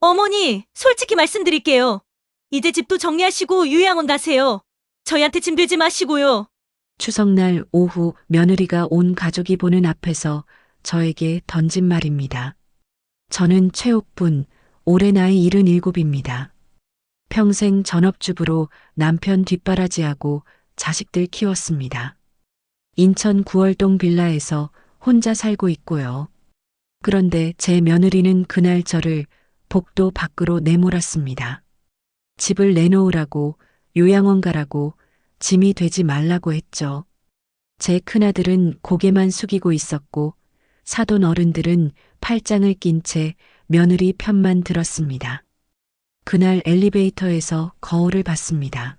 어머니, 솔직히 말씀드릴게요. 이제 집도 정리하시고 요양원 가세요. 저희한테 짐 들지 마시고요. 추석날 오후 며느리가 온 가족이 보는 앞에서 저에게 던진 말입니다. 저는 최옥분, 올해 나이 77입니다. 평생 전업주부로 남편 뒷바라지하고 자식들 키웠습니다. 인천 구월동 빌라에서 혼자 살고 있고요. 그런데 제 며느리는 그날 저를 복도 밖으로 내몰았습니다. 집을 내놓으라고, 요양원 가라고, 짐이 되지 말라고 했죠. 제 큰아들은 고개만 숙이고 있었고 사돈 어른들은 팔짱을 낀 채 며느리 편만 들었습니다. 그날 엘리베이터에서 거울을 봤습니다.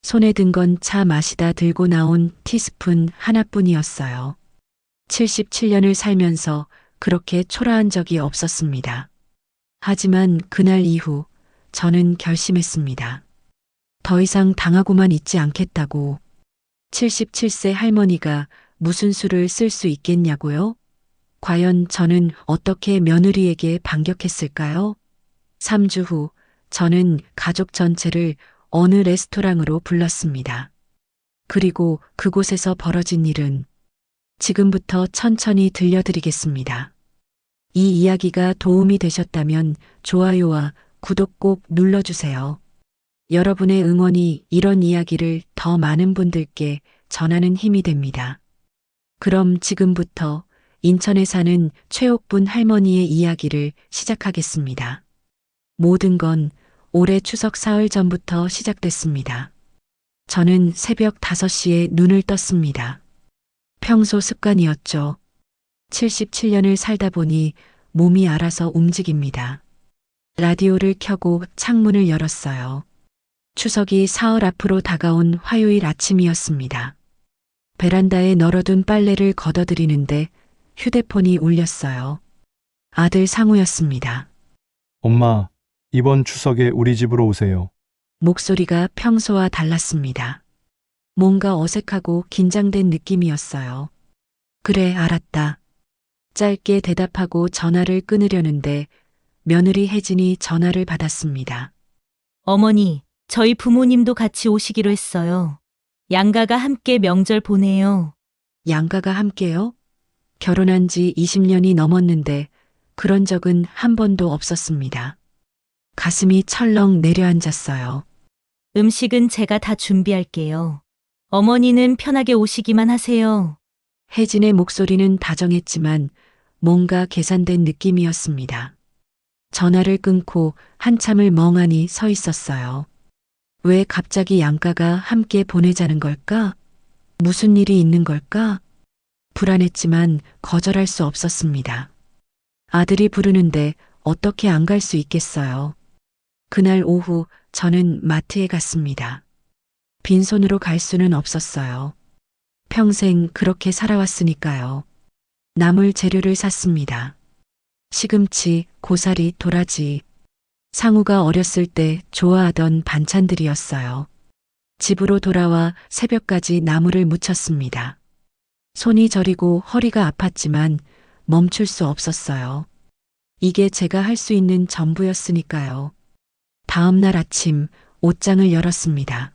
손에 든 건 차 마시다 들고 나온 티스푼 하나뿐이었어요. 77년을 살면서 그렇게 초라한 적이 없었습니다. 하지만 그날 이후 저는 결심했습니다. 더 이상 당하고만 있지 않겠다고. 77세 할머니가 무슨 수를 쓸 수 있겠냐고요? 과연 저는 어떻게 며느리에게 반격했을까요? 3주 후 저는 가족 전체를 어느 레스토랑으로 불렀습니다. 그리고 그곳에서 벌어진 일은 지금부터 천천히 들려드리겠습니다. 이 이야기가 도움이 되셨다면 좋아요와 구독 꼭 눌러주세요. 여러분의 응원이 이런 이야기를 더 많은 분들께 전하는 힘이 됩니다. 그럼 지금부터 인천에 사는 최옥분 할머니의 이야기를 시작하겠습니다. 모든 건 올해 추석 사흘 전부터 시작됐습니다. 저는 새벽 5시에 눈을 떴습니다. 평소 습관이었죠. 77년을 살다 보니 몸이 알아서 움직입니다. 라디오를 켜고 창문을 열었어요. 추석이 사흘 앞으로 다가온 화요일 아침이었습니다. 베란다에 널어둔 빨래를 걷어들이는데 휴대폰이 울렸어요. 아들 상우였습니다. 엄마, 이번 추석에 우리 집으로 오세요. 목소리가 평소와 달랐습니다. 뭔가 어색하고 긴장된 느낌이었어요. 그래, 알았다. 짧게 대답하고 전화를 끊으려는데 며느리 혜진이 전화를 받았습니다. 어머니, 저희 부모님도 같이 오시기로 했어요. 양가가 함께 명절 보내요. 양가가 함께요? 결혼한 지 20년이 넘었는데 그런 적은 한 번도 없었습니다. 가슴이 철렁 내려앉았어요. 음식은 제가 다 준비할게요. 어머니는 편하게 오시기만 하세요. 혜진의 목소리는 다정했지만 뭔가 계산된 느낌이었습니다. 전화를 끊고 한참을 멍하니 서 있었어요. 왜 갑자기 양가가 함께 보내자는 걸까? 무슨 일이 있는 걸까? 불안했지만 거절할 수 없었습니다. 아들이 부르는데 어떻게 안 갈 수 있겠어요. 그날 오후 저는 마트에 갔습니다. 빈손으로 갈 수는 없었어요. 평생 그렇게 살아왔으니까요. 나물 재료를 샀습니다. 시금치, 고사리, 도라지. 상우가 어렸을 때 좋아하던 반찬들이었어요. 집으로 돌아와 새벽까지 나물을 무쳤습니다. 손이 저리고 허리가 아팠지만 멈출 수 없었어요. 이게 제가 할 수 있는 전부였으니까요. 다음 날 아침 옷장을 열었습니다.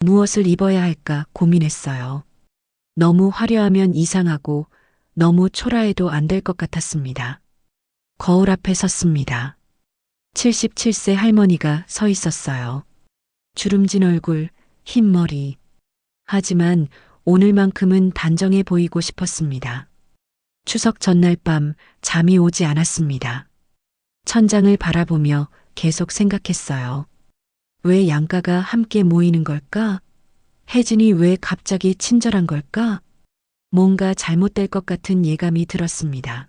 무엇을 입어야 할까 고민했어요. 너무 화려하면 이상하고 너무 초라해도 안 될 것 같았습니다. 거울 앞에 섰습니다. 77세 할머니가 서 있었어요. 주름진 얼굴, 흰 머리. 하지만 오늘만큼은 단정해 보이고 싶었습니다. 추석 전날 밤 잠이 오지 않았습니다. 천장을 바라보며 계속 생각했어요. 왜 양가가 함께 모이는 걸까? 혜진이 왜 갑자기 친절한 걸까? 뭔가 잘못될 것 같은 예감이 들었습니다.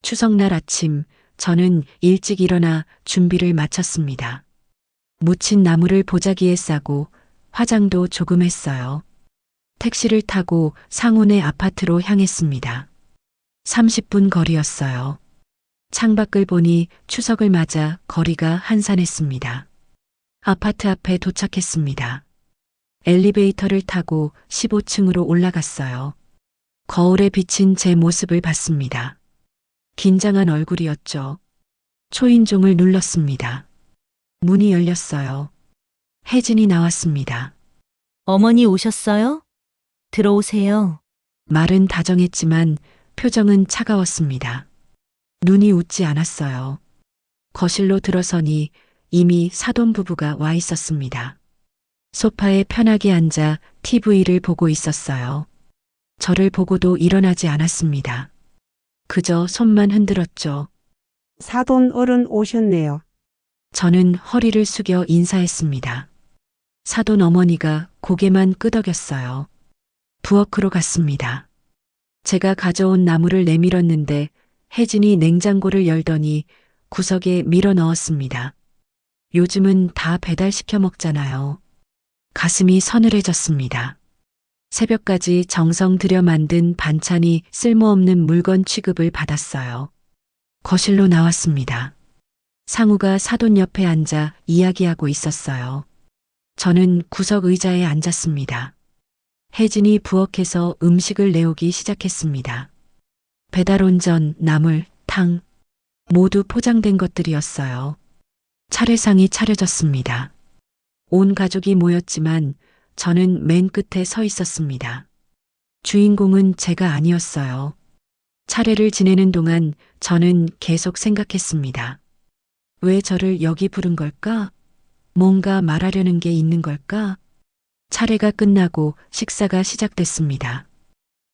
추석날 아침 저는 일찍 일어나 준비를 마쳤습니다. 무친 나물을 보자기에 싸고 화장도 조금 했어요. 택시를 타고 상훈의 아파트로 향했습니다. 30분 거리였어요. 창밖을 보니 추석을 맞아 거리가 한산했습니다. 아파트 앞에 도착했습니다. 엘리베이터를 타고 15층으로 올라갔어요. 거울에 비친 제 모습을 봤습니다. 긴장한 얼굴이었죠. 초인종을 눌렀습니다. 문이 열렸어요. 혜진이 나왔습니다. 어머니 오셨어요? 들어오세요. 말은 다정했지만 표정은 차가웠습니다. 눈이 웃지 않았어요. 거실로 들어서니 이미 사돈 부부가 와 있었습니다. 소파에 편하게 앉아 TV를 보고 있었어요. 저를 보고도 일어나지 않았습니다. 그저 손만 흔들었죠. 사돈 어른 오셨네요. 저는 허리를 숙여 인사했습니다. 사돈 어머니가 고개만 끄덕였어요. 부엌으로 갔습니다. 제가 가져온 나물을 내밀었는데 혜진이 냉장고를 열더니 구석에 밀어 넣었습니다. 요즘은 다 배달시켜 먹잖아요. 가슴이 서늘해졌습니다. 새벽까지 정성 들여 만든 반찬이 쓸모없는 물건 취급을 받았어요. 거실로 나왔습니다. 상우가 사돈 옆에 앉아 이야기하고 있었어요. 저는 구석 의자에 앉았습니다. 혜진이 부엌에서 음식을 내오기 시작했습니다. 배달 온 전, 나물, 탕, 모두 포장된 것들이었어요. 차례상이 차려졌습니다. 온 가족이 모였지만 저는 맨 끝에 서 있었습니다. 주인공은 제가 아니었어요. 차례를 지내는 동안 저는 계속 생각했습니다. 왜 저를 여기 부른 걸까? 뭔가 말하려는 게 있는 걸까? 차례가 끝나고 식사가 시작됐습니다.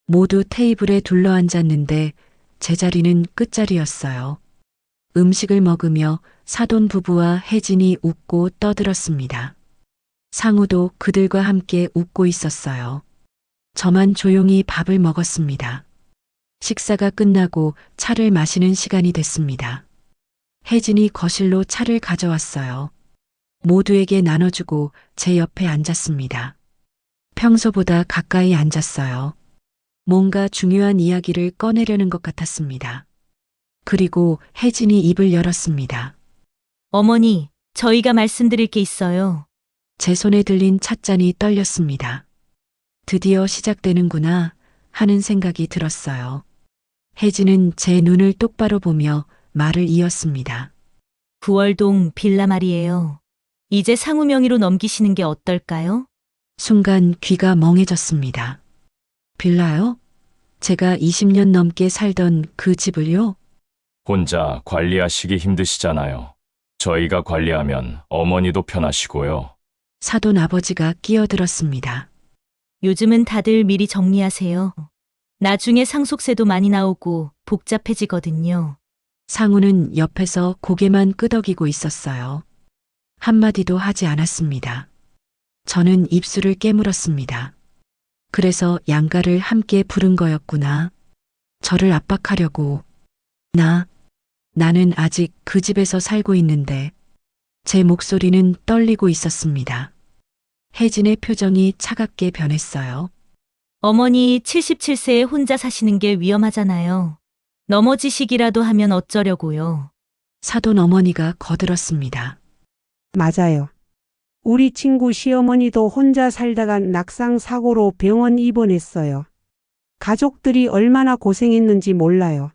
모두 테이블에 둘러앉았는데 제 자리는 끝자리였어요. 음식을 먹으며 사돈 부부와 혜진이 웃고 떠들었습니다. 상우도 그들과 함께 웃고 있었어요. 저만 조용히 밥을 먹었습니다. 식사가 끝나고 차를 마시는 시간이 됐습니다. 혜진이 거실로 차를 가져왔어요. 모두에게 나눠주고 제 옆에 앉았습니다. 평소보다 가까이 앉았어요. 뭔가 중요한 이야기를 꺼내려는 것 같았습니다. 그리고 혜진이 입을 열었습니다. 어머니, 저희가 말씀드릴 게 있어요. 제 손에 들린 찻잔이 떨렸습니다. 드디어 시작되는구나 하는 생각이 들었어요. 혜진은 제 눈을 똑바로 보며 말을 이었습니다. 9월동 빌라 말이에요. 이제 상우 명의로 넘기시는 게 어떨까요? 순간 귀가 멍해졌습니다. 빌라요? 제가 20년 넘게 살던 그 집을요? 혼자 관리하시기 힘드시잖아요. 저희가 관리하면 어머니도 편하시고요. 사돈 아버지가 끼어들었습니다. 요즘은 다들 미리 정리하세요. 나중에 상속세도 많이 나오고 복잡해지거든요. 상우는 옆에서 고개만 끄덕이고 있었어요. 한마디도 하지 않았습니다. 저는 입술을 깨물었습니다. 그래서 양가를 함께 부른 거였구나. 저를 압박하려고. 나는 아직 그 집에서 살고 있는데 제 목소리는 떨리고 있었습니다. 혜진의 표정이 차갑게 변했어요. 어머니 77세에 혼자 사시는 게 위험하잖아요. 넘어지시기라도 하면 어쩌려고요. 사돈 어머니가 거들었습니다. 맞아요. 우리 친구 시어머니도 혼자 살다가 낙상 사고로 병원 입원했어요. 가족들이 얼마나 고생했는지 몰라요.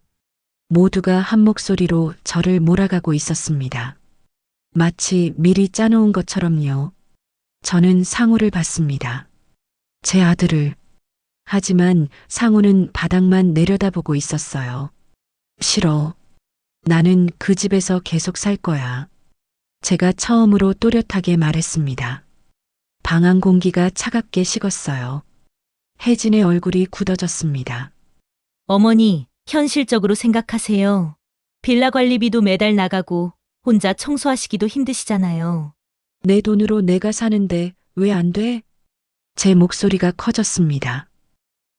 모두가 한 목소리로 저를 몰아가고 있었습니다. 마치 미리 짜놓은 것처럼요. 저는 상우를 봤습니다. 제 아들을. 하지만 상우는 바닥만 내려다보고 있었어요. 싫어. 나는 그 집에서 계속 살 거야. 제가 처음으로 또렷하게 말했습니다. 방안 공기가 차갑게 식었어요. 혜진의 얼굴이 굳어졌습니다. 어머니, 현실적으로 생각하세요. 빌라 관리비도 매달 나가고 혼자 청소하시기도 힘드시잖아요. 내 돈으로 내가 사는데 왜 안 돼? 제 목소리가 커졌습니다.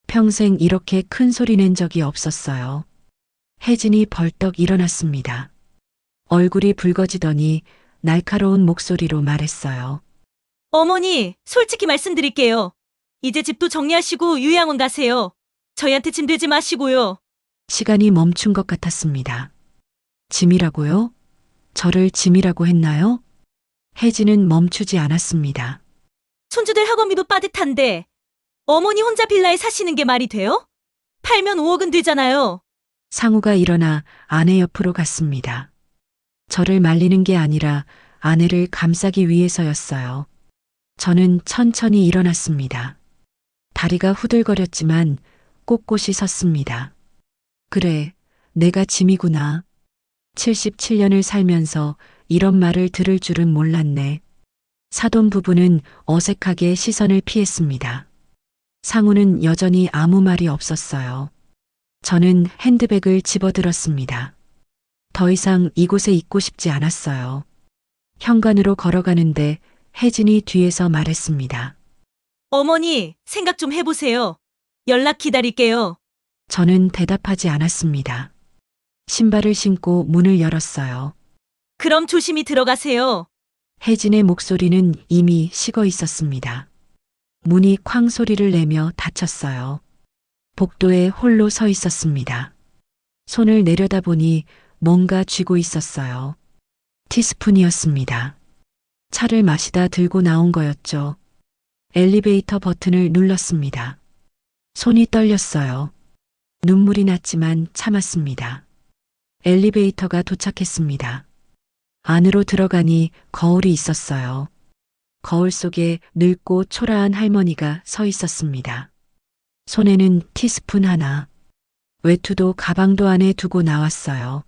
평생 이렇게 큰 소리 낸 적이 없었어요. 혜진이 벌떡 일어났습니다. 얼굴이 붉어지더니 날카로운 목소리로 말했어요. 어머니, 솔직히 말씀드릴게요. 이제 집도 정리하시고 유양원 가세요. 저희한테 짐 들지 마시고요. 시간이 멈춘 것 같았습니다. 짐이라고요? 저를 짐이라고 했나요? 혜진은 멈추지 않았습니다. 손주들 학원비도 빠듯한데 어머니 혼자 빌라에 사시는 게 말이 돼요? 팔면 5억은 되잖아요. 상우가 일어나 아내 옆으로 갔습니다. 저를 말리는 게 아니라 아내를 감싸기 위해서였어요. 저는 천천히 일어났습니다. 다리가 후들거렸지만 꼿꼿이 섰습니다. 그래, 내가 짐이구나. 77년을 살면서 이런 말을 들을 줄은 몰랐네. 사돈 부부는 어색하게 시선을 피했습니다. 상우는 여전히 아무 말이 없었어요. 저는 핸드백을 집어들었습니다. 더 이상 이곳에 있고 싶지 않았어요. 현관으로 걸어가는데 혜진이 뒤에서 말했습니다. 어머니, 생각 좀 해보세요. 연락 기다릴게요. 저는 대답하지 않았습니다. 신발을 신고 문을 열었어요. 그럼 조심히 들어가세요. 혜진의 목소리는 이미 식어 있었습니다. 문이 쾅 소리를 내며 닫혔어요. 복도에 홀로 서 있었습니다. 손을 내려다보니 뭔가 쥐고 있었어요. 티스푼이었습니다. 차를 마시다 들고 나온 거였죠. 엘리베이터 버튼을 눌렀습니다. 손이 떨렸어요. 눈물이 났지만 참았습니다. 엘리베이터가 도착했습니다. 안으로 들어가니 거울이 있었어요. 거울 속에 늙고 초라한 할머니가 서 있었습니다. 손에는 티스푼 하나, 외투도 가방도 안에 두고 나왔어요.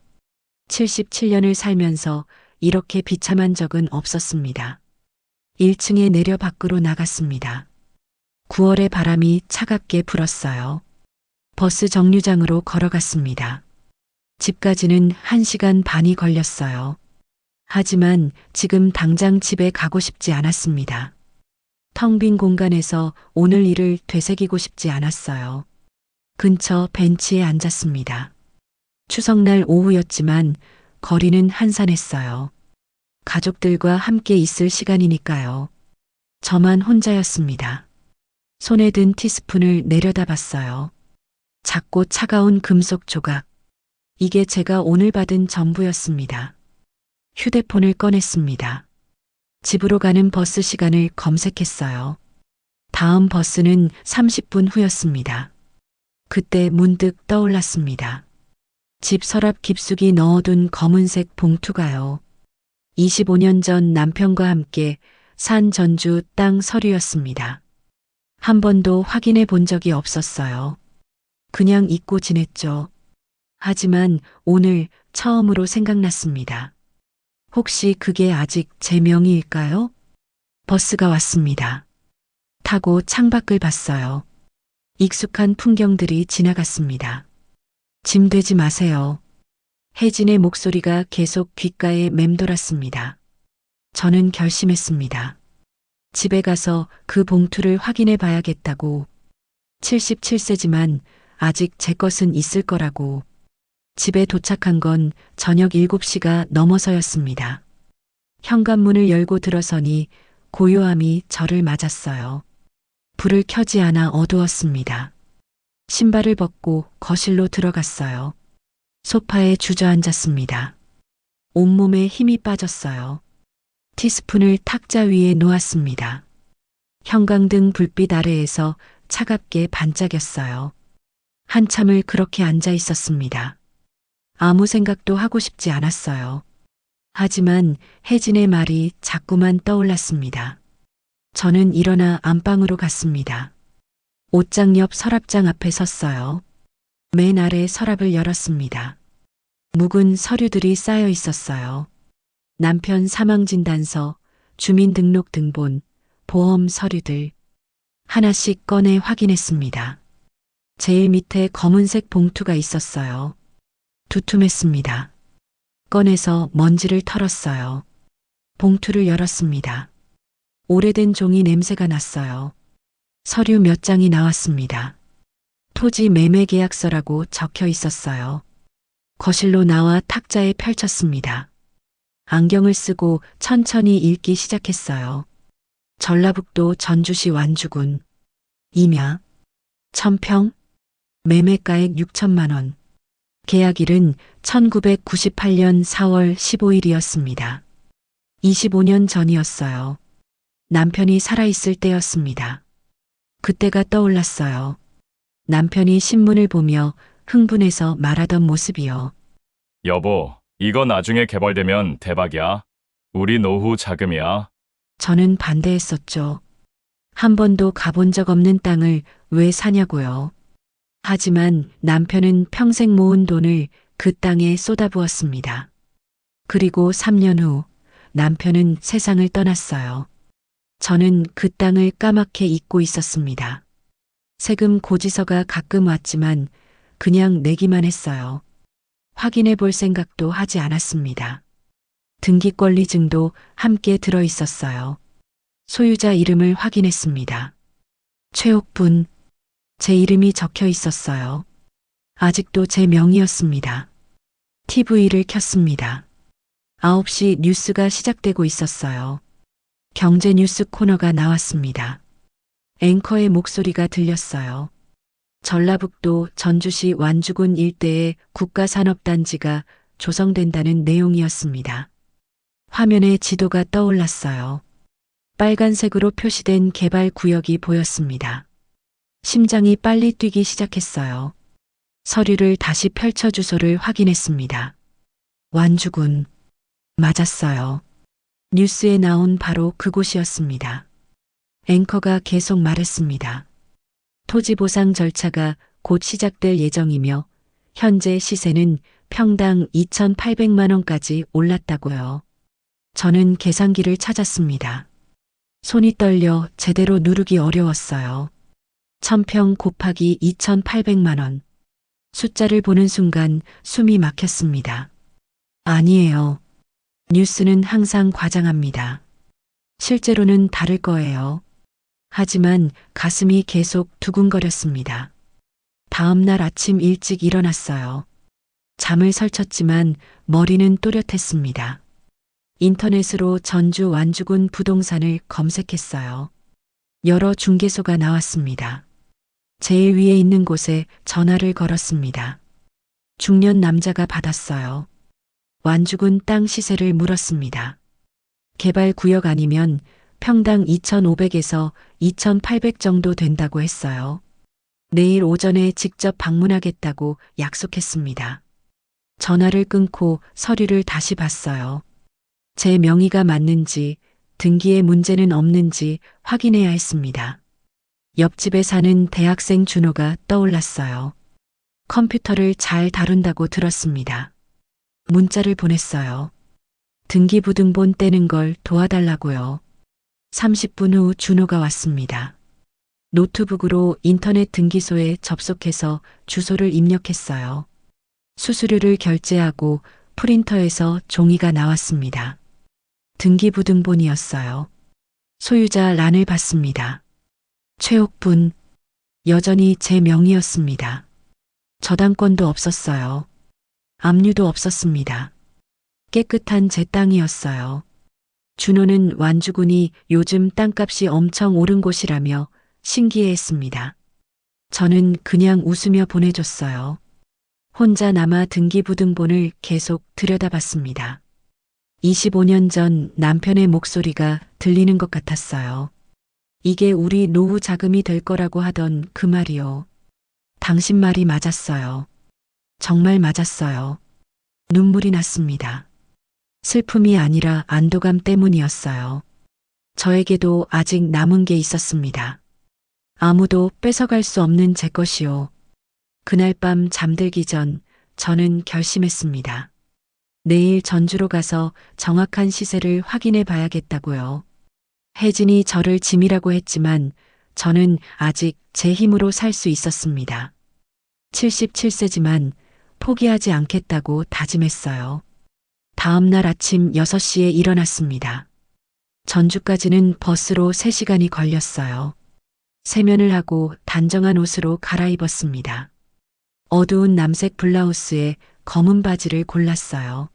77년을 살면서 이렇게 비참한 적은 없었습니다. 1층에 내려 밖으로 나갔습니다. 9월의 바람이 차갑게 불었어요. 버스 정류장으로 걸어갔습니다. 집까지는 1시간 반이 걸렸어요. 하지만 지금 당장 집에 가고 싶지 않았습니다. 텅 빈 공간에서 오늘 일을 되새기고 싶지 않았어요. 근처 벤치에 앉았습니다. 추석날 오후였지만 거리는 한산했어요. 가족들과 함께 있을 시간이니까요. 저만 혼자였습니다. 손에 든 티스푼을 내려다봤어요. 작고 차가운 금속 조각. 이게 제가 오늘 받은 전부였습니다. 휴대폰을 꺼냈습니다. 집으로 가는 버스 시간을 검색했어요. 다음 버스는 30분 후였습니다. 그때 문득 떠올랐습니다. 집 서랍 깊숙이 넣어둔 검은색 봉투가요. 25년 전 남편과 함께 산 전주 땅 서류였습니다. 한 번도 확인해 본 적이 없었어요. 그냥 잊고 지냈죠. 하지만 오늘 처음으로 생각났습니다. 혹시 그게 아직 제 명의일까요? 버스가 왔습니다. 타고 창밖을 봤어요. 익숙한 풍경들이 지나갔습니다. 짐 되지 마세요. 혜진의 목소리가 계속 귓가에 맴돌았습니다. 저는 결심했습니다. 집에 가서 그 봉투를 확인해 봐야겠다고. 77세지만 아직 제 것은 있을 거라고. 집에 도착한 건 저녁 7시가 넘어서였습니다. 현관문을 열고 들어서니 고요함이 저를 맞았어요. 불을 켜지 않아 어두웠습니다. 신발을 벗고 거실로 들어갔어요. 소파에 주저앉았습니다. 온몸에 힘이 빠졌어요. 티스푼을 탁자 위에 놓았습니다. 형광등 불빛 아래에서 차갑게 반짝였어요. 한참을 그렇게 앉아 있었습니다. 아무 생각도 하고 싶지 않았어요. 하지만 혜진의 말이 자꾸만 떠올랐습니다. 저는 일어나 안방으로 갔습니다. 옷장 옆 서랍장 앞에 섰어요. 맨 아래 서랍을 열었습니다. 묵은 서류들이 쌓여 있었어요. 남편 사망진단서, 주민등록등본, 보험 서류들. 하나씩 꺼내 확인했습니다. 제일 밑에 검은색 봉투가 있었어요. 두툼했습니다. 꺼내서 먼지를 털었어요. 봉투를 열었습니다. 오래된 종이 냄새가 났어요. 서류 몇 장이 나왔습니다. 토지 매매 계약서라고 적혀 있었어요. 거실로 나와 탁자에 펼쳤습니다. 안경을 쓰고 천천히 읽기 시작했어요. 전라북도 전주시 완주군. 임야. 1000평. 매매가액 6천만 원. 계약일은 1998년 4월 15일이었습니다. 25년 전이었어요. 남편이 살아있을 때였습니다. 그때가 떠올랐어요. 남편이 신문을 보며 흥분해서 말하던 모습이요. 여보, 이거 나중에 개발되면 대박이야. 우리 노후 자금이야. 저는 반대했었죠. 한 번도 가본 적 없는 땅을 왜 사냐고요. 하지만 남편은 평생 모은 돈을 그 땅에 쏟아부었습니다. 그리고 3년 후 남편은 세상을 떠났어요. 저는 그 땅을 까맣게 잊고 있었습니다. 세금 고지서가 가끔 왔지만 그냥 내기만 했어요. 확인해 볼 생각도 하지 않았습니다. 등기권리증도 함께 들어 있었어요. 소유자 이름을 확인했습니다. 최옥분, 제 이름이 적혀 있었어요. 아직도 제 명의였습니다. TV를 켰습니다. 9시 뉴스가 시작되고 있었어요. 경제 뉴스 코너가 나왔습니다. 앵커의 목소리가 들렸어요. 전라북도 전주시 완주군 일대에 국가산업단지가 조성된다는 내용이었습니다. 화면에 지도가 떠올랐어요. 빨간색으로 표시된 개발 구역이 보였습니다. 심장이 빨리 뛰기 시작했어요. 서류를 다시 펼쳐 주소를 확인했습니다. 완주군. 맞았어요. 뉴스에 나온 바로 그곳이었습니다. 앵커가 계속 말했습니다. 토지 보상 절차가 곧 시작될 예정이며 현재 시세는 평당 2,800만 원까지 올랐다고요. 저는 계산기를 찾았습니다. 손이 떨려 제대로 누르기 어려웠어요. 1000평 곱하기 2,800만 원. 숫자를 보는 순간 숨이 막혔습니다. 아니에요. 뉴스는 항상 과장합니다. 실제로는 다를 거예요. 하지만 가슴이 계속 두근거렸습니다. 다음 날 아침 일찍 일어났어요. 잠을 설쳤지만 머리는 또렷했습니다. 인터넷으로 전주 완주군 부동산을 검색했어요. 여러 중개소가 나왔습니다. 제일 위에 있는 곳에 전화를 걸었습니다. 중년 남자가 받았어요. 완주군 땅 시세를 물었습니다. 개발 구역 아니면 평당 2,500에서 2,800 정도 된다고 했어요. 내일 오전에 직접 방문하겠다고 약속했습니다. 전화를 끊고 서류를 다시 봤어요. 제 명의가 맞는지 등기에 문제는 없는지 확인해야 했습니다. 옆집에 사는 대학생 준호가 떠올랐어요. 컴퓨터를 잘 다룬다고 들었습니다. 문자를 보냈어요. 등기부등본 떼는 걸 도와달라고요. 30분 후 준호가 왔습니다. 노트북으로 인터넷 등기소에 접속해서 주소를 입력했어요. 수수료를 결제하고 프린터에서 종이가 나왔습니다. 등기부등본이었어요. 소유자 란을 봤습니다. 최옥분, 여전히 제 명의였습니다. 저당권도 없었어요. 압류도 없었습니다. 깨끗한 제 땅이었어요. 준호는 완주군이 요즘 땅값이 엄청 오른 곳이라며 신기해했습니다. 저는 그냥 웃으며 보내줬어요. 혼자 남아 등기부등본을 계속 들여다봤습니다. 25년 전 남편의 목소리가 들리는 것 같았어요. 이게 우리 노후 자금이 될 거라고 하던 그 말이요. 당신 말이 맞았어요. 정말 맞았어요. 눈물이 났습니다. 슬픔이 아니라 안도감 때문이었어요. 저에게도 아직 남은 게 있었습니다. 아무도 뺏어갈 수 없는 제 것이요. 그날 밤 잠들기 전 저는 결심했습니다. 내일 전주로 가서 정확한 시세를 확인해 봐야겠다고요. 혜진이 저를 짐이라고 했지만 저는 아직 제 힘으로 살 수 있었습니다. 77세지만 포기하지 않겠다고 다짐했어요. 다음 날 아침 6시에 일어났습니다. 전주까지는 버스로 3시간이 걸렸어요. 세면을 하고 단정한 옷으로 갈아입었습니다. 어두운 남색 블라우스에 검은 바지를 골랐어요.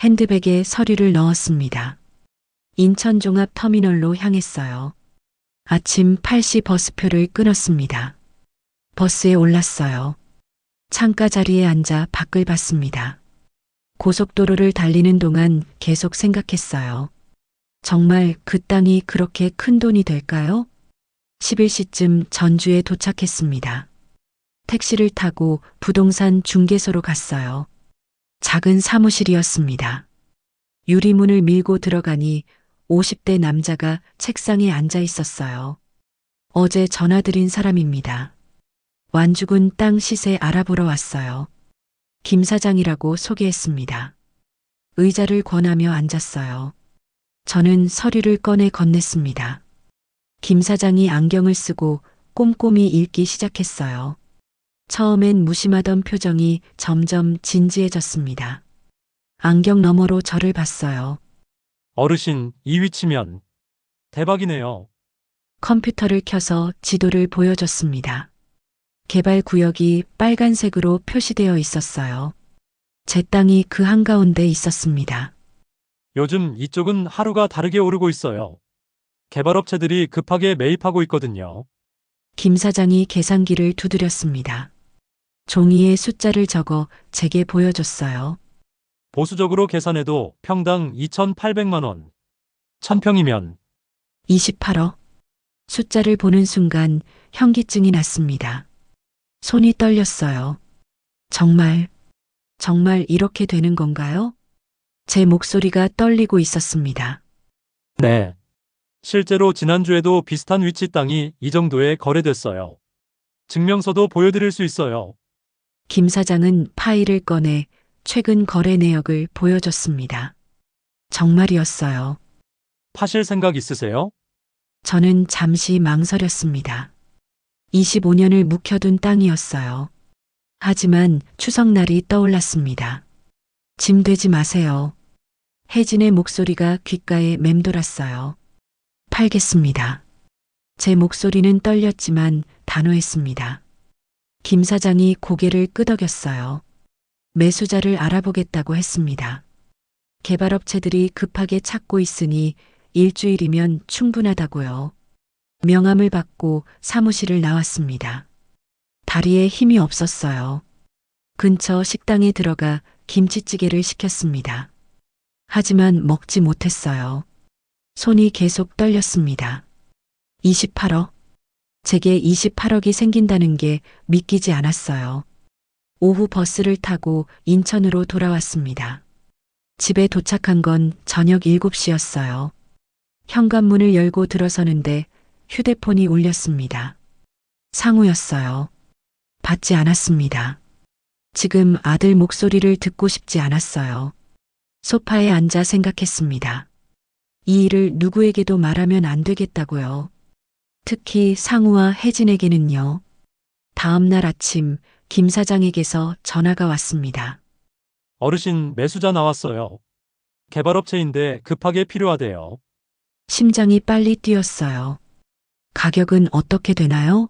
핸드백에 서류를 넣었습니다. 인천종합터미널로 향했어요. 아침 8시 버스표를 끊었습니다. 버스에 올랐어요. 창가 자리에 앉아 밖을 봤습니다. 고속도로를 달리는 동안 계속 생각했어요. 정말 그 땅이 그렇게 큰 돈이 될까요? 11시쯤 전주에 도착했습니다. 택시를 타고 부동산 중개소로 갔어요. 작은 사무실이었습니다. 유리문을 밀고 들어가니 50대 남자가 책상에 앉아 있었어요. 어제 전화드린 사람입니다. 완주군 땅 시세 알아보러 왔어요. 김 사장이라고 소개했습니다. 의자를 권하며 앉았어요. 저는 서류를 꺼내 건넸습니다. 김 사장이 안경을 쓰고 꼼꼼히 읽기 시작했어요. 처음엔 무심하던 표정이 점점 진지해졌습니다. 안경 너머로 저를 봤어요. 어르신, 이 위치면 대박이네요. 컴퓨터를 켜서 지도를 보여줬습니다. 개발 구역이 빨간색으로 표시되어 있었어요. 제 땅이 그 한가운데 있었습니다. 요즘 이쪽은 하루가 다르게 오르고 있어요. 개발업체들이 급하게 매입하고 있거든요. 김 사장이 계산기를 두드렸습니다. 종이에 숫자를 적어 제게 보여줬어요. 보수적으로 계산해도 평당 2,800만 원. 1000평이면 28억. 숫자를 보는 순간 현기증이 났습니다. 손이 떨렸어요. 정말 이렇게 되는 건가요? 제 목소리가 떨리고 있었습니다. 네. 실제로 지난주에도 비슷한 위치 땅이 이 정도에 거래됐어요. 증명서도 보여드릴 수 있어요. 김 사장은 파일을 꺼내 최근 거래 내역을 보여줬습니다. 정말이었어요. 파실 생각 있으세요? 저는 잠시 망설였습니다. 25년을 묵혀둔 땅이었어요. 하지만 추석날이 떠올랐습니다. 짐 되지 마세요. 혜진의 목소리가 귓가에 맴돌았어요. 팔겠습니다. 제 목소리는 떨렸지만 단호했습니다. 김 사장이 고개를 끄덕였어요. 매수자를 알아보겠다고 했습니다. 개발업체들이 급하게 찾고 있으니 일주일이면 충분하다고요. 명함을 받고 사무실을 나왔습니다. 다리에 힘이 없었어요. 근처 식당에 들어가 김치찌개를 시켰습니다. 하지만 먹지 못했어요. 손이 계속 떨렸습니다. 28억. 제게 28억이 생긴다는 게 믿기지 않았어요. 오후 버스를 타고 인천으로 돌아왔습니다. 집에 도착한 건 저녁 7시였어요. 현관문을 열고 들어서는데 휴대폰이 울렸습니다. 상우였어요. 받지 않았습니다. 지금 아들 목소리를 듣고 싶지 않았어요. 소파에 앉아 생각했습니다. 이 일을 누구에게도 말하면 안 되겠다고요. 특히 상우와 혜진에게는요. 다음 날 아침 김 사장에게서 전화가 왔습니다. 어르신, 매수자 나왔어요. 개발업체인데 급하게 필요하대요. 심장이 빨리 뛰었어요. 가격은 어떻게 되나요?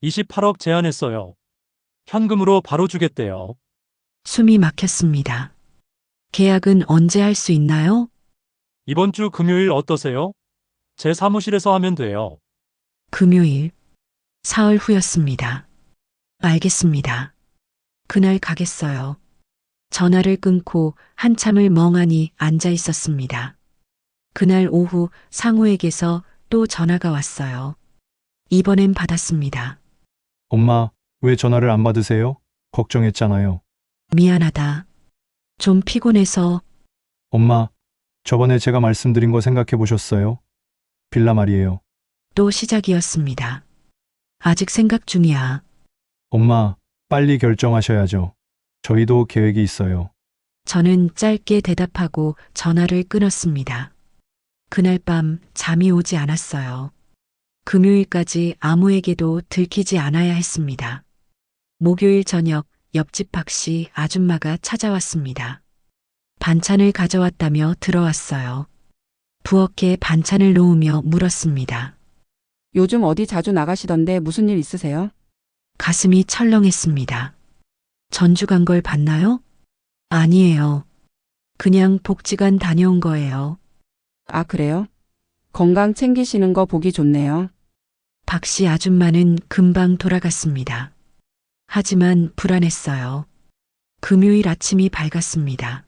28억 제안했어요. 현금으로 바로 주겠대요. 숨이 막혔습니다. 계약은 언제 할 수 있나요? 이번 주 금요일 어떠세요? 제 사무실에서 하면 돼요. 금요일. 사흘 후였습니다. 알겠습니다. 그날 가겠어요. 전화를 끊고 한참을 멍하니 앉아 있었습니다. 그날 오후 상우에게서 또 전화가 왔어요. 이번엔 받았습니다. 엄마, 왜 전화를 안 받으세요? 걱정했잖아요. 미안하다. 좀 피곤해서. 엄마, 저번에 제가 말씀드린 거 생각해 보셨어요? 빌라 말이에요. 또 시작이었습니다. 아직 생각 중이야. 엄마, 빨리 결정하셔야죠. 저희도 계획이 있어요. 저는 짧게 대답하고 전화를 끊었습니다. 그날 밤 잠이 오지 않았어요. 금요일까지 아무에게도 들키지 않아야 했습니다. 목요일 저녁 옆집 박씨 아줌마가 찾아왔습니다. 반찬을 가져왔다며 들어왔어요. 부엌에 반찬을 놓으며 물었습니다. 요즘 어디 자주 나가시던데 무슨 일 있으세요? 가슴이 철렁했습니다. 전주 간 걸 봤나요? 아니에요. 그냥 복지관 다녀온 거예요. 아, 그래요? 건강 챙기시는 거 보기 좋네요. 박씨 아줌마는 금방 돌아갔습니다. 하지만 불안했어요. 금요일 아침이 밝았습니다.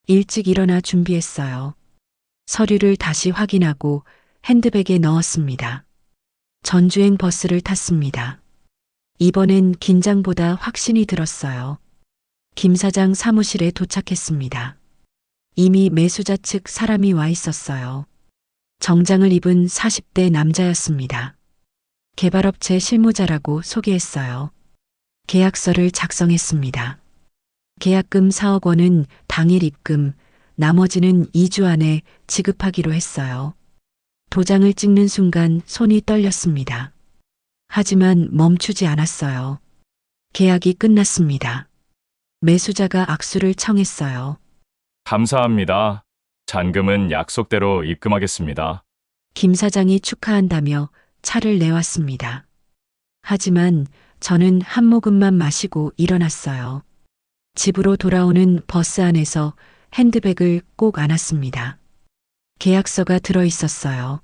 일찍 일어나 준비했어요. 서류를 다시 확인하고 핸드백에 넣었습니다. 전주행 버스를 탔습니다. 이번엔 긴장보다 확신이 들었어요. 김 사장 사무실에 도착했습니다. 이미 매수자 측 사람이 와 있었어요. 정장을 입은 40대 남자였습니다. 개발업체 실무자라고 소개했어요. 계약서를 작성했습니다. 계약금 4억 원은 당일 입금, 나머지는 2주 안에 지급하기로 했어요. 도장을 찍는 순간 손이 떨렸습니다. 하지만 멈추지 않았어요. 계약이 끝났습니다. 매수자가 악수를 청했어요. 감사합니다. 잔금은 약속대로 입금하겠습니다. 김 사장이 축하한다며 차를 내왔습니다. 하지만 저는 한 모금만 마시고 일어났어요. 집으로 돌아오는 버스 안에서 핸드백을 꼭 안았습니다. 계약서가 들어 있었어요.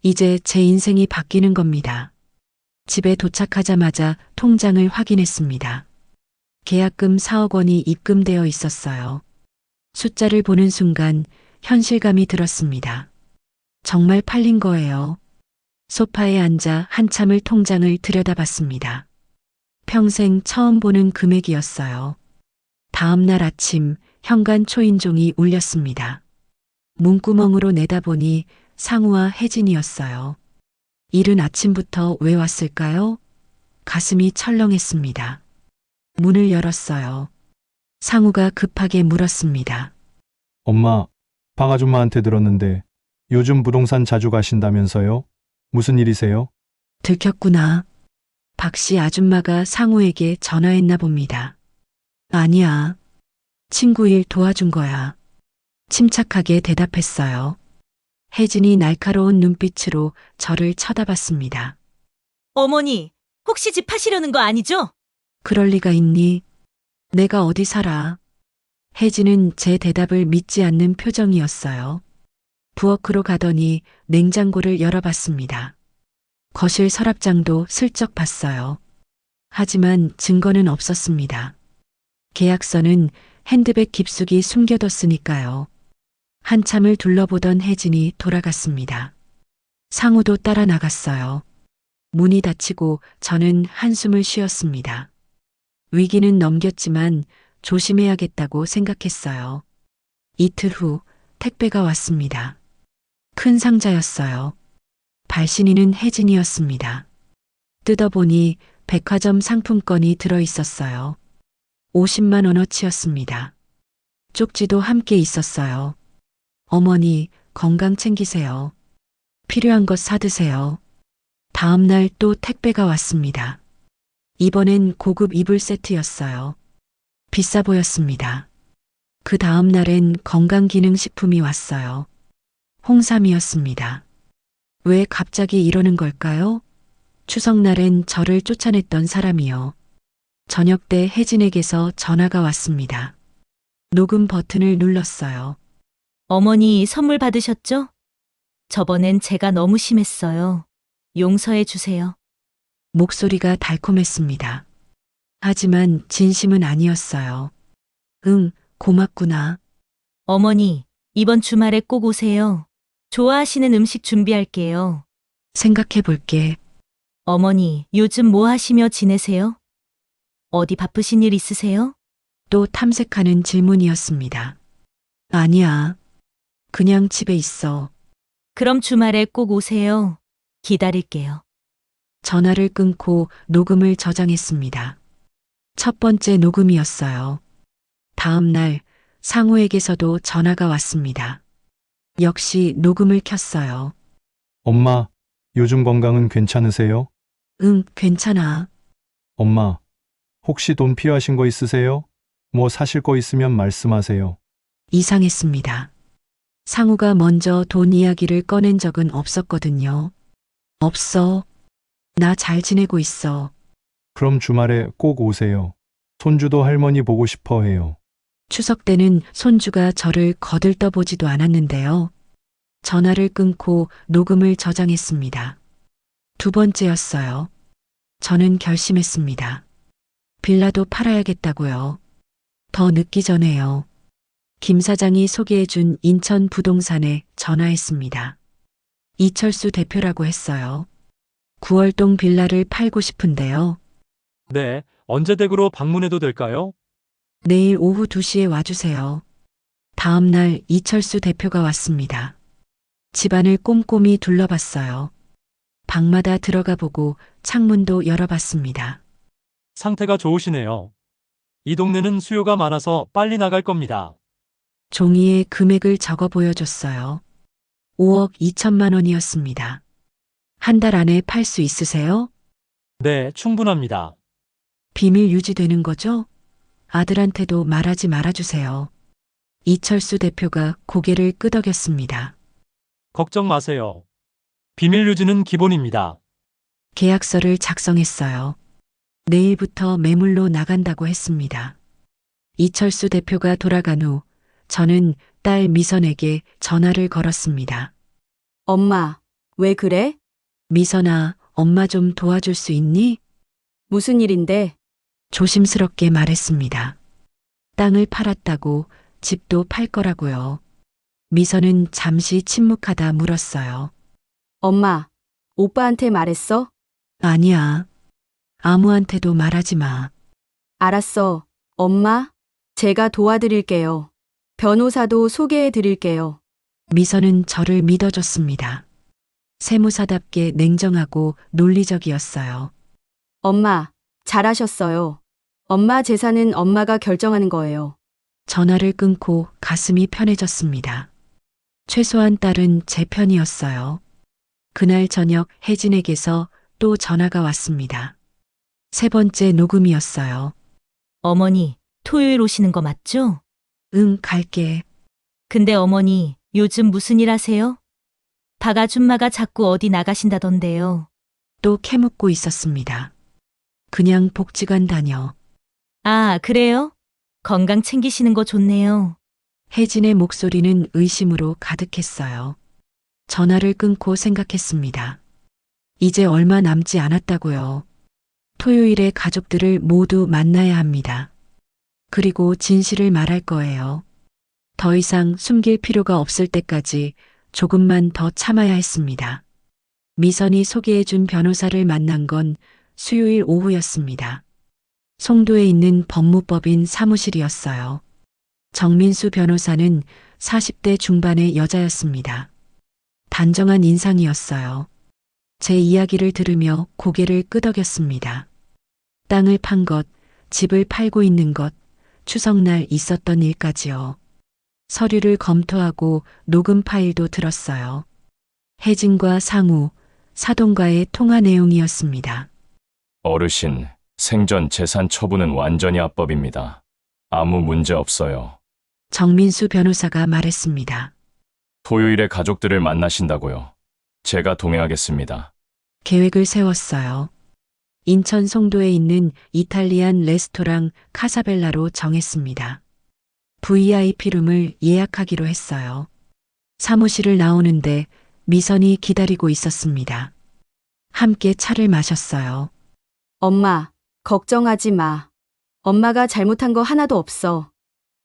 이제 제 인생이 바뀌는 겁니다. 집에 도착하자마자 통장을 확인했습니다. 계약금 4억 원이 입금되어 있었어요. 숫자를 보는 순간 현실감이 들었습니다. 정말 팔린 거예요. 소파에 앉아 한참을 통장을 들여다봤습니다. 평생 처음 보는 금액이었어요. 다음 날 아침 현관 초인종이 울렸습니다. 문구멍으로 내다보니 상우와 혜진이었어요. 이른 아침부터 왜 왔을까요? 가슴이 철렁했습니다. 문을 열었어요. 상우가 급하게 물었습니다. 엄마, 방 아줌마한테 들었는데 요즘 부동산 자주 가신다면서요? 무슨 일이세요? 들켰구나. 박 씨 아줌마가 상우에게 전화했나 봅니다. 아니야. 친구 일 도와준 거야. 침착하게 대답했어요. 혜진이 날카로운 눈빛으로 저를 쳐다봤습니다. 어머니, 혹시 집 파시려는 거 아니죠? 그럴 리가 있니? 내가 어디 살아? 혜진은 제 대답을 믿지 않는 표정이었어요. 부엌으로 가더니 냉장고를 열어봤습니다. 거실 서랍장도 슬쩍 봤어요. 하지만 증거는 없었습니다. 계약서는 핸드백 깊숙이 숨겨뒀으니까요. 한참을 둘러보던 혜진이 돌아갔습니다. 상우도 따라 나갔어요. 문이 닫히고 저는 한숨을 쉬었습니다. 위기는 넘겼지만 조심해야겠다고 생각했어요. 이틀 후 택배가 왔습니다. 큰 상자였어요. 발신인은 혜진이었습니다. 뜯어보니 백화점 상품권이 들어있었어요. 50만 원어치였습니다. 쪽지도 함께 있었어요. 어머니, 건강 챙기세요. 필요한 것 사드세요. 다음 날 또 택배가 왔습니다. 이번엔 고급 이불 세트였어요. 비싸 보였습니다. 그 다음 날엔 건강기능식품이 왔어요. 홍삼이었습니다. 왜 갑자기 이러는 걸까요? 추석날엔 저를 쫓아냈던 사람이요. 저녁 때 혜진에게서 전화가 왔습니다. 녹음 버튼을 눌렀어요. 어머니 선물 받으셨죠? 저번엔 제가 너무 심했어요. 용서해 주세요. 목소리가 달콤했습니다. 하지만 진심은 아니었어요. 응, 고맙구나. 어머니, 이번 주말에 꼭 오세요. 좋아하시는 음식 준비할게요. 생각해 볼게. 어머니, 요즘 뭐 하시며 지내세요? 어디 바쁘신 일 있으세요? 또 탐색하는 질문이었습니다. 아니야. 그냥 집에 있어. 그럼 주말에 꼭 오세요. 기다릴게요. 전화를 끊고 녹음을 저장했습니다. 첫 번째 녹음이었어요. 다음 날 상우에게서도 전화가 왔습니다. 역시 녹음을 켰어요. 엄마, 요즘 건강은 괜찮으세요? 응, 괜찮아. 엄마, 혹시 돈 필요하신 거 있으세요? 뭐 사실 거 있으면 말씀하세요. 이상했습니다. 상우가 먼저 돈 이야기를 꺼낸 적은 없었거든요. 없어. 나 잘 지내고 있어. 그럼 주말에 꼭 오세요. 손주도 할머니 보고 싶어 해요. 추석 때는 손주가 저를 거들떠보지도 않았는데요. 전화를 끊고 녹음을 저장했습니다. 두 번째였어요. 저는 결심했습니다. 빌라도 팔아야겠다고요. 더 늦기 전에요. 김 사장이 소개해준 인천 부동산에 전화했습니다. 이철수 대표라고 했어요. 9월동 빌라를 팔고 싶은데요. 네, 언제 댁으로 방문해도 될까요? 내일 오후 2시에 와주세요. 다음 날 이철수 대표가 왔습니다. 집안을 꼼꼼히 둘러봤어요. 방마다 들어가 보고 창문도 열어봤습니다. 상태가 좋으시네요. 이 동네는 수요가 많아서 빨리 나갈 겁니다. 종이에 금액을 적어 보여줬어요. 5억 2천만 원이었습니다. 한 달 안에 팔 수 있으세요? 네, 충분합니다. 비밀 유지되는 거죠? 아들한테도 말하지 말아주세요. 이철수 대표가 고개를 끄덕였습니다. 걱정 마세요. 비밀 유지는 기본입니다. 계약서를 작성했어요. 내일부터 매물로 나간다고 했습니다. 이철수 대표가 돌아간 후 저는 딸 미선에게 전화를 걸었습니다. 엄마, 왜 그래? 미선아, 엄마 좀 도와줄 수 있니? 무슨 일인데? 조심스럽게 말했습니다. 땅을 팔았다고 집도 팔 거라고요. 미선은 잠시 침묵하다 물었어요. 엄마, 오빠한테 말했어? 아니야. 아무한테도 말하지 마. 알았어. 엄마, 제가 도와드릴게요. 변호사도 소개해 드릴게요. 미선은 저를 믿어줬습니다. 세무사답게 냉정하고 논리적이었어요. 엄마, 잘하셨어요. 엄마 재산은 엄마가 결정하는 거예요. 전화를 끊고 가슴이 편해졌습니다. 최소한 딸은 제 편이었어요. 그날 저녁 혜진에게서 또 전화가 왔습니다. 세 번째 녹음이었어요. 어머니, 토요일 오시는 거 맞죠? 응, 갈게. 근데 어머니, 요즘 무슨 일 하세요? 박 아줌마가 자꾸 어디 나가신다던데요. 또 캐묻고 있었습니다. 그냥 복지관 다녀. 아, 그래요? 건강 챙기시는 거 좋네요. 혜진의 목소리는 의심으로 가득했어요. 전화를 끊고 생각했습니다. 이제 얼마 남지 않았다고요. 토요일에 가족들을 모두 만나야 합니다. 그리고 진실을 말할 거예요. 더 이상 숨길 필요가 없을 때까지 조금만 더 참아야 했습니다. 미선이 소개해준 변호사를 만난 건 수요일 오후였습니다. 송도에 있는 법무법인 사무실이었어요. 정민수 변호사는 40대 중반의 여자였습니다. 단정한 인상이었어요. 제 이야기를 들으며 고개를 끄덕였습니다. 땅을 판 것, 집을 팔고 있는 것, 추석날 있었던 일까지요. 서류를 검토하고 녹음 파일도 들었어요. 혜진과 상우, 사돈과의 통화 내용이었습니다. 어르신, 생전 재산 처분은 완전히 합법입니다. 아무 문제 없어요. 정민수 변호사가 말했습니다. 토요일에 가족들을 만나신다고요. 제가 동행하겠습니다. 계획을 세웠어요. 인천 송도에 있는 이탈리안 레스토랑 카사벨라로 정했습니다. VIP룸을 예약하기로 했어요. 사무실을 나오는데 미선이 기다리고 있었습니다. 함께 차를 마셨어요. 엄마, 걱정하지 마. 엄마가 잘못한 거 하나도 없어.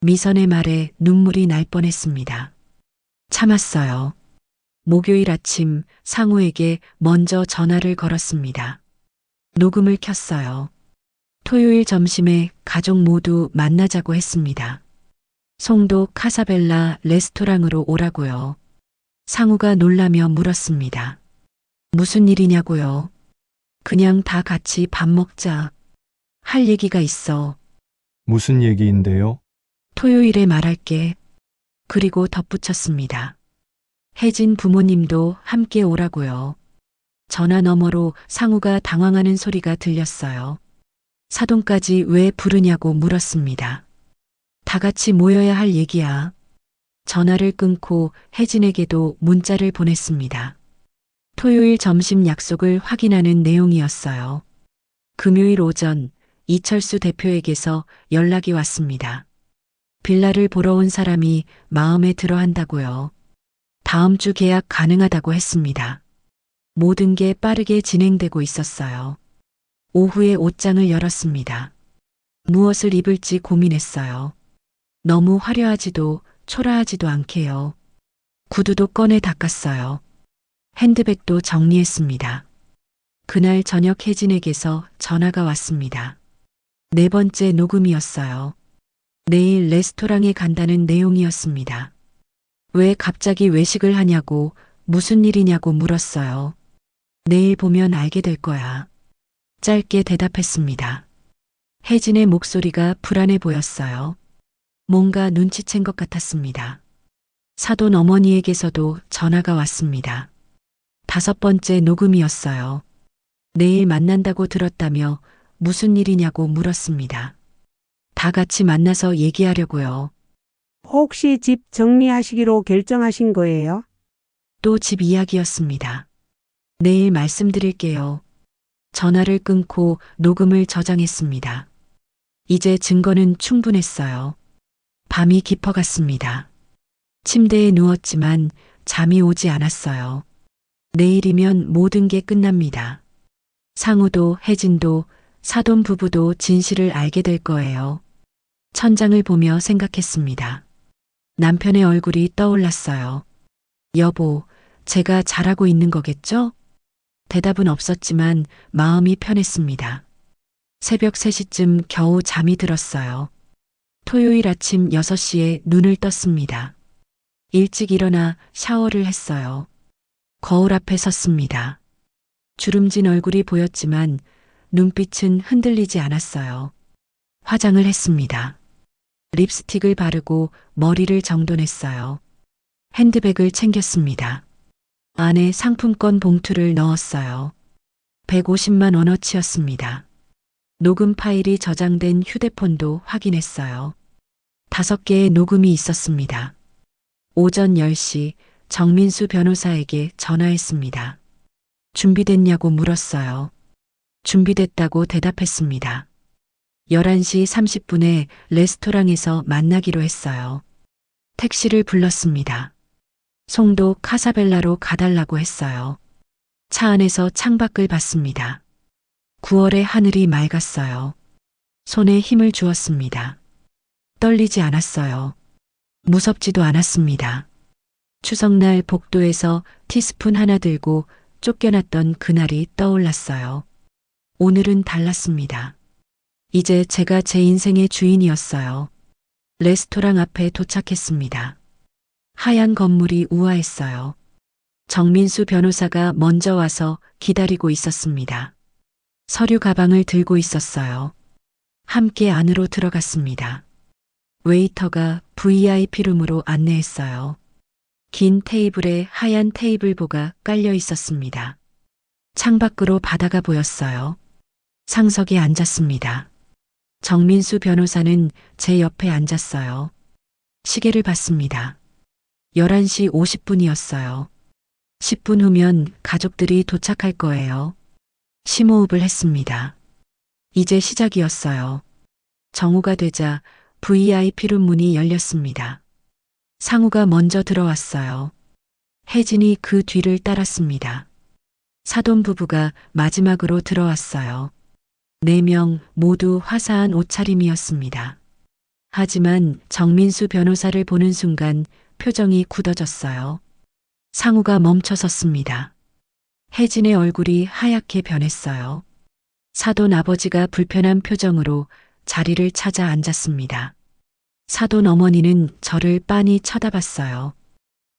미선의 말에 눈물이 날 뻔했습니다. 참았어요. 목요일 아침 상우에게 먼저 전화를 걸었습니다. 녹음을 켰어요. 토요일 점심에 가족 모두 만나자고 했습니다. 송도 카사벨라 레스토랑으로 오라고요. 상우가 놀라며 물었습니다. 무슨 일이냐고요? 그냥 다 같이 밥 먹자. 할 얘기가 있어. 무슨 얘기인데요? 토요일에 말할게. 그리고 덧붙였습니다. 혜진 부모님도 함께 오라고요. 전화 너머로 상우가 당황하는 소리가 들렸어요. 사돈까지 왜 부르냐고 물었습니다. 다 같이 모여야 할 얘기야. 전화를 끊고 혜진에게도 문자를 보냈습니다. 토요일 점심 약속을 확인하는 내용이었어요. 금요일 오전 이철수 대표에게서 연락이 왔습니다. 빌라를 보러 온 사람이 마음에 들어 한다고요. 다음 주 계약 가능하다고 했습니다. 모든 게 빠르게 진행되고 있었어요. 오후에 옷장을 열었습니다. 무엇을 입을지 고민했어요. 너무 화려하지도 초라하지도 않게요. 구두도 꺼내 닦았어요. 핸드백도 정리했습니다. 그날 저녁 혜진에게서 전화가 왔습니다. 네 번째 녹음이었어요. 내일 레스토랑에 간다는 내용이었습니다. 왜 갑자기 외식을 하냐고, 무슨 일이냐고 물었어요. 내일 보면 알게 될 거야. 짧게 대답했습니다. 혜진의 목소리가 불안해 보였어요. 뭔가 눈치챈 것 같았습니다. 사돈 어머니에게서도 전화가 왔습니다. 5번째 녹음이었어요. 내일 만난다고 들었다며 무슨 일이냐고 물었습니다. 다 같이 만나서 얘기하려고요. 혹시 집 정리하시기로 결정하신 거예요? 또 집 이야기였습니다. 내일 말씀드릴게요. 전화를 끊고 녹음을 저장했습니다. 이제 증거는 충분했어요. 밤이 깊어갔습니다. 침대에 누웠지만 잠이 오지 않았어요. 내일이면 모든 게 끝납니다. 상우도 혜진도 사돈 부부도 진실을 알게 될 거예요. 천장을 보며 생각했습니다. 남편의 얼굴이 떠올랐어요. 여보, 제가 잘하고 있는 거겠죠? 대답은 없었지만 마음이 편했습니다. 새벽 3시쯤 겨우 잠이 들었어요. 토요일 아침 6시에 눈을 떴습니다. 일찍 일어나 샤워를 했어요. 거울 앞에 섰습니다. 주름진 얼굴이 보였지만 눈빛은 흔들리지 않았어요. 화장을 했습니다. 립스틱을 바르고 머리를 정돈했어요. 핸드백을 챙겼습니다. 안에 상품권 봉투를 넣었어요. 150만 원어치였습니다. 녹음 파일이 저장된 휴대폰도 확인했어요. 5개의 녹음이 있었습니다. 오전 10시 정민수 변호사에게 전화했습니다. 준비됐냐고 물었어요. 준비됐다고 대답했습니다. 11시 30분에 레스토랑에서 만나기로 했어요. 택시를 불렀습니다. 송도 카사벨라로 가달라고 했어요. 차 안에서 창밖을 봤습니다. 9월의 하늘이 맑았어요. 손에 힘을 주었습니다. 떨리지 않았어요. 무섭지도 않았습니다. 추석날 복도에서 티스푼 하나 들고 쫓겨났던 그날이 떠올랐어요. 오늘은 달랐습니다. 이제 제가 제 인생의 주인이었어요. 레스토랑 앞에 도착했습니다. 하얀 건물이 우아했어요. 정민수 변호사가 먼저 와서 기다리고 있었습니다. 서류 가방을 들고 있었어요. 함께 안으로 들어갔습니다. 웨이터가 VIP룸으로 안내했어요. 긴 테이블에 하얀 테이블보가 깔려 있었습니다. 창밖으로 바다가 보였어요. 상석에 앉았습니다. 정민수 변호사는 제 옆에 앉았어요. 시계를 봤습니다. 11시 50분이었어요. 10분 후면 가족들이 도착할 거예요. 심호흡을 했습니다. 이제 시작이었어요. 정오가 되자 VIP룸 문이 열렸습니다. 상우가 먼저 들어왔어요. 혜진이 그 뒤를 따랐습니다. 사돈 부부가 마지막으로 들어왔어요. 4명 모두 화사한 옷차림이었습니다. 하지만 정민수 변호사를 보는 순간 표정이 굳어졌어요. 상우가 멈춰 섰습니다. 혜진의 얼굴이 하얗게 변했어요. 사돈 아버지가 불편한 표정으로 자리를 찾아 앉았습니다. 사돈 어머니는 저를 빤히 쳐다봤어요.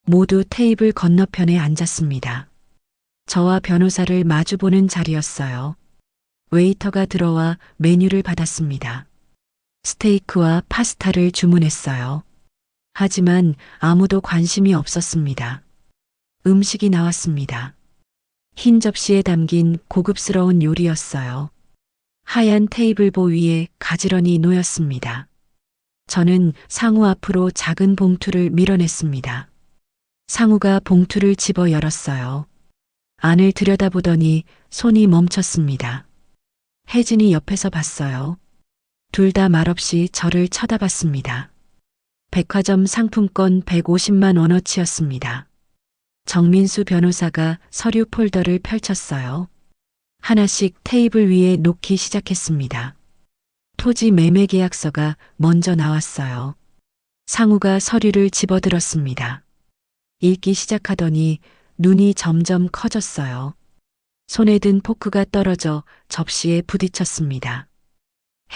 모두 테이블 건너편에 앉았습니다. 저와 변호사를 마주보는 자리였어요. 웨이터가 들어와 메뉴를 받았습니다. 스테이크와 파스타를 주문했어요. 하지만 아무도 관심이 없었습니다. 음식이 나왔습니다. 흰 접시에 담긴 고급스러운 요리였어요. 하얀 테이블보 위에 가지런히 놓였습니다. 저는 상우 앞으로 작은 봉투를 밀어냈습니다. 상우가 봉투를 집어 열었어요. 안을 들여다보더니 손이 멈췄습니다. 혜진이 옆에서 봤어요. 둘 다 말없이 저를 쳐다봤습니다. 백화점 상품권 150만 원어치였습니다. 정민수 변호사가 서류 폴더를 펼쳤어요. 하나씩 테이블 위에 놓기 시작했습니다. 토지 매매 계약서가 먼저 나왔어요. 상우가 서류를 집어들었습니다. 읽기 시작하더니 눈이 점점 커졌어요. 손에 든 포크가 떨어져 접시에 부딪혔습니다.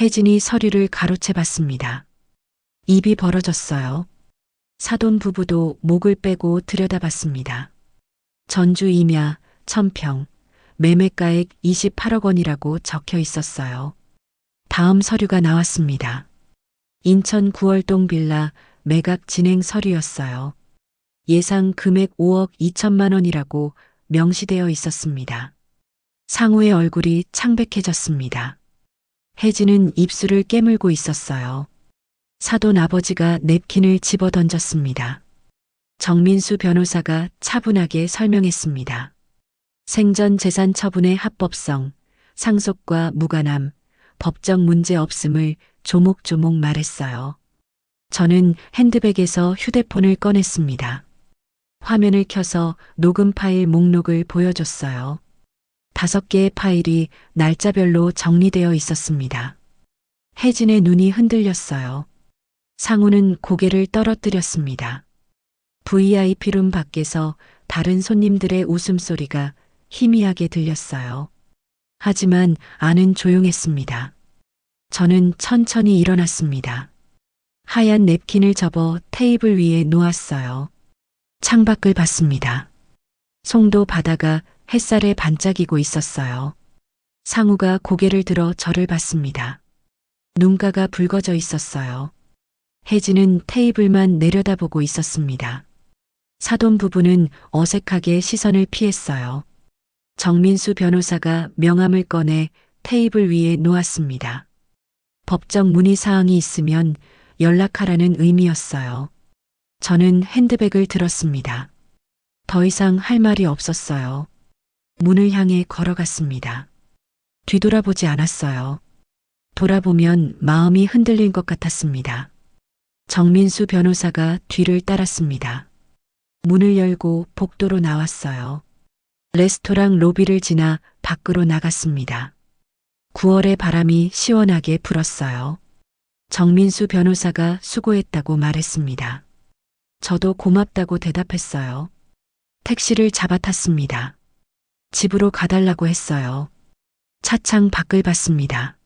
혜진이 서류를 가로채 봤습니다. 입이 벌어졌어요. 사돈 부부도 목을 빼고 들여다봤습니다. 전주 임야, 천평, 매매가액 28억 원이라고 적혀 있었어요. 다음 서류가 나왔습니다. 인천 9월동 빌라 매각 진행 서류였어요. 예상 금액 5억 2천만 원이라고 명시되어 있었습니다. 상우의 얼굴이 창백해졌습니다. 혜진은 입술을 깨물고 있었어요. 사돈 아버지가 냅킨을 집어 던졌습니다. 정민수 변호사가 차분하게 설명했습니다. 생전 재산 처분의 합법성, 상속과 무관함, 법적 문제 없음을 조목조목 말했어요. 저는 핸드백에서 휴대폰을 꺼냈습니다. 화면을 켜서 녹음 파일 목록을 보여줬어요. 5개의 파일이 날짜별로 정리되어 있었습니다. 혜진의 눈이 흔들렸어요. 상우는 고개를 떨어뜨렸습니다. VIP룸 밖에서 다른 손님들의 웃음소리가 희미하게 들렸어요. 하지만 안은 조용했습니다. 저는 천천히 일어났습니다. 하얀 냅킨을 접어 테이블 위에 놓았어요. 창밖을 봤습니다. 송도 바다가 햇살에 반짝이고 있었어요. 상우가 고개를 들어 저를 봤습니다. 눈가가 붉어져 있었어요. 혜진은 테이블만 내려다보고 있었습니다. 사돈 부부는 어색하게 시선을 피했어요. 정민수 변호사가 명함을 꺼내 테이블 위에 놓았습니다. 법적 문의사항이 있으면 연락하라는 의미였어요. 저는 핸드백을 들었습니다. 더 이상 할 말이 없었어요. 문을 향해 걸어갔습니다. 뒤돌아보지 않았어요. 돌아보면 마음이 흔들린 것 같았습니다. 정민수 변호사가 뒤를 따랐습니다. 문을 열고 복도로 나왔어요. 레스토랑 로비를 지나 밖으로 나갔습니다. 9월의 바람이 시원하게 불었어요. 정민수 변호사가 수고했다고 말했습니다. 저도 고맙다고 대답했어요. 택시를 잡아탔습니다. 집으로 가달라고 했어요. 차창 밖을 봤습니다.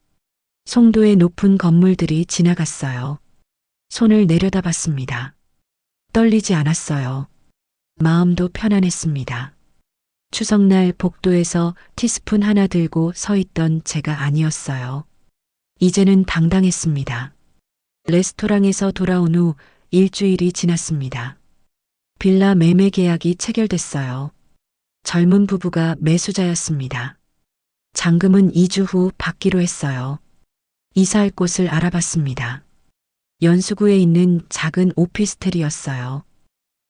송도의 높은 건물들이 지나갔어요. 손을 내려다봤습니다. 떨리지 않았어요. 마음도 편안했습니다. 추석날 복도에서 티스푼 하나 들고 서 있던 제가 아니었어요. 이제는 당당했습니다. 레스토랑에서 돌아온 후 일주일이 지났습니다. 빌라 매매 계약이 체결됐어요. 젊은 부부가 매수자였습니다. 잔금은 2주 후 받기로 했어요. 이사할 곳을 알아봤습니다. 연수구에 있는 작은 오피스텔이었어요.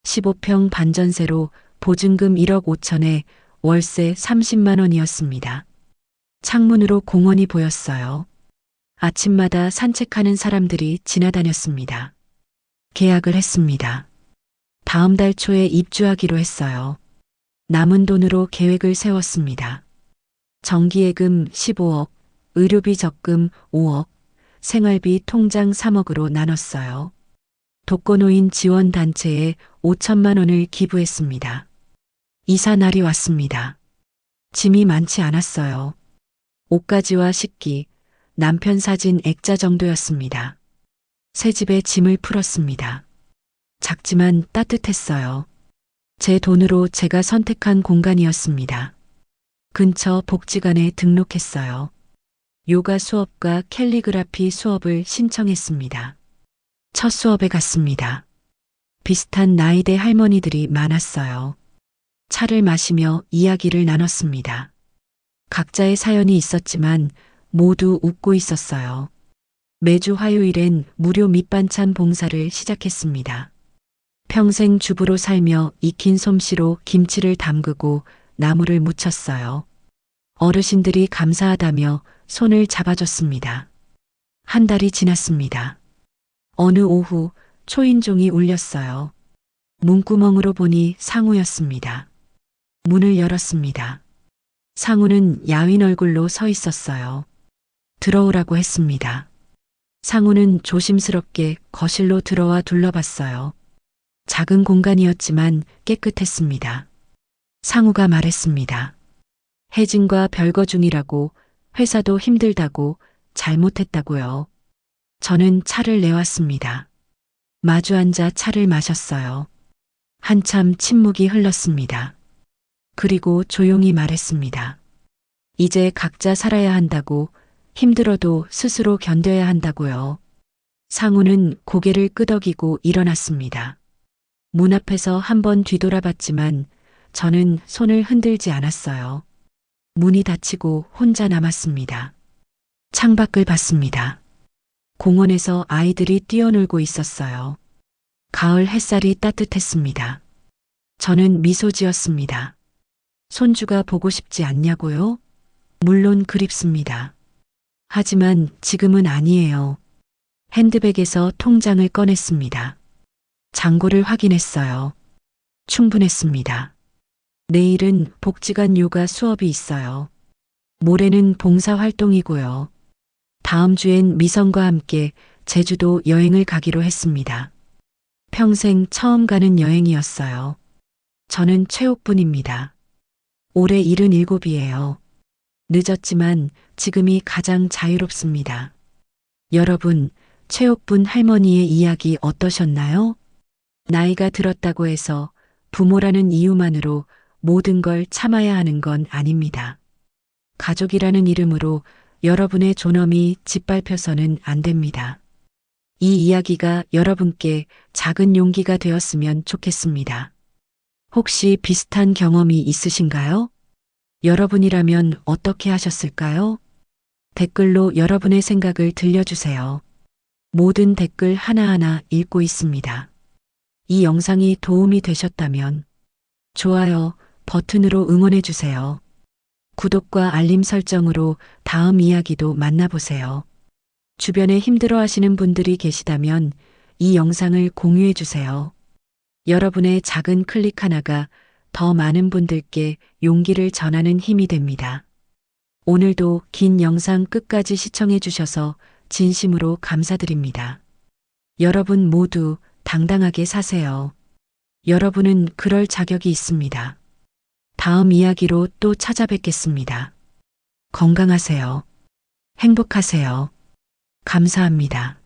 15평 반전세로 보증금 1억 5천에 월세 30만 원이었습니다. 창문으로 공원이 보였어요. 아침마다 산책하는 사람들이 지나다녔습니다. 계약을 했습니다. 다음 달 초에 입주하기로 했어요. 남은 돈으로 계획을 세웠습니다. 전기예금 15억, 의료비 적금 5억, 생활비 통장 3억으로 나눴어요. 독거노인 지원단체에 5천만 원을 기부했습니다. 이사 날이 왔습니다. 짐이 많지 않았어요. 옷가지와 식기, 남편 사진 액자 정도였습니다. 새 집에 짐을 풀었습니다. 작지만 따뜻했어요. 제 돈으로 제가 선택한 공간이었습니다. 근처 복지관에 등록했어요. 요가 수업과 캘리그라피 수업을 신청했습니다. 첫 수업에 갔습니다. 비슷한 나이대 할머니들이 많았어요. 차를 마시며 이야기를 나눴습니다. 각자의 사연이 있었지만 모두 웃고 있었어요. 매주 화요일엔 무료 밑반찬 봉사를 시작했습니다. 평생 주부로 살며 익힌 솜씨로 김치를 담그고 나물을 무쳤어요. 어르신들이 감사하다며 손을 잡아줬습니다. 한 달이 지났습니다. 어느 오후 초인종이 울렸어요. 문구멍으로 보니 상우였습니다. 문을 열었습니다. 상우는 야윈 얼굴로 서 있었어요. 들어오라고 했습니다. 상우는 조심스럽게 거실로 들어와 둘러봤어요. 작은 공간이었지만 깨끗했습니다. 상우가 말했습니다. 혜진과 별거 중이라고, 회사도 힘들다고, 잘못했다고요. 저는 차를 내왔습니다. 마주 앉아 차를 마셨어요. 한참 침묵이 흘렀습니다. 그리고 조용히 말했습니다. 이제 각자 살아야 한다고, 힘들어도 스스로 견뎌야 한다고요. 상우는 고개를 끄덕이고 일어났습니다. 문 앞에서 한번 뒤돌아봤지만 저는 손을 흔들지 않았어요. 문이 닫히고 혼자 남았습니다. 창밖을 봤습니다. 공원에서 아이들이 뛰어놀고 있었어요. 가을 햇살이 따뜻했습니다. 저는 미소 지었습니다. 손주가 보고 싶지 않냐고요? 물론 그립습니다. 하지만 지금은 아니에요. 핸드백에서 통장을 꺼냈습니다. 잔고를 확인했어요. 충분했습니다. 내일은 복지관 요가 수업이 있어요. 모레는 봉사활동이고요. 다음 주엔 미선과 함께 제주도 여행을 가기로 했습니다. 평생 처음 가는 여행이었어요. 저는 최옥분입니다. 올해 77이에요. 늦었지만 지금이 가장 자유롭습니다. 여러분, 최옥분 할머니의 이야기 어떠셨나요? 나이가 들었다고 해서 부모라는 이유만으로 모든 걸 참아야 하는 건 아닙니다. 가족이라는 이름으로 여러분의 존엄이 짓밟혀서는 안 됩니다. 이 이야기가 여러분께 작은 용기가 되었으면 좋겠습니다. 혹시 비슷한 경험이 있으신가요? 여러분이라면 어떻게 하셨을까요? 댓글로 여러분의 생각을 들려주세요. 모든 댓글 하나하나 읽고 있습니다. 이 영상이 도움이 되셨다면 좋아요 버튼으로 응원해주세요. 구독과 알림 설정으로 다음 이야기도 만나보세요. 주변에 힘들어하시는 분들이 계시다면 이 영상을 공유해주세요. 여러분의 작은 클릭 하나가 더 많은 분들께 용기를 전하는 힘이 됩니다. 오늘도 긴 영상 끝까지 시청해주셔서 진심으로 감사드립니다. 여러분 모두 당당하게 사세요. 여러분은 그럴 자격이 있습니다. 다음 이야기로 또 찾아뵙겠습니다. 건강하세요. 행복하세요. 감사합니다.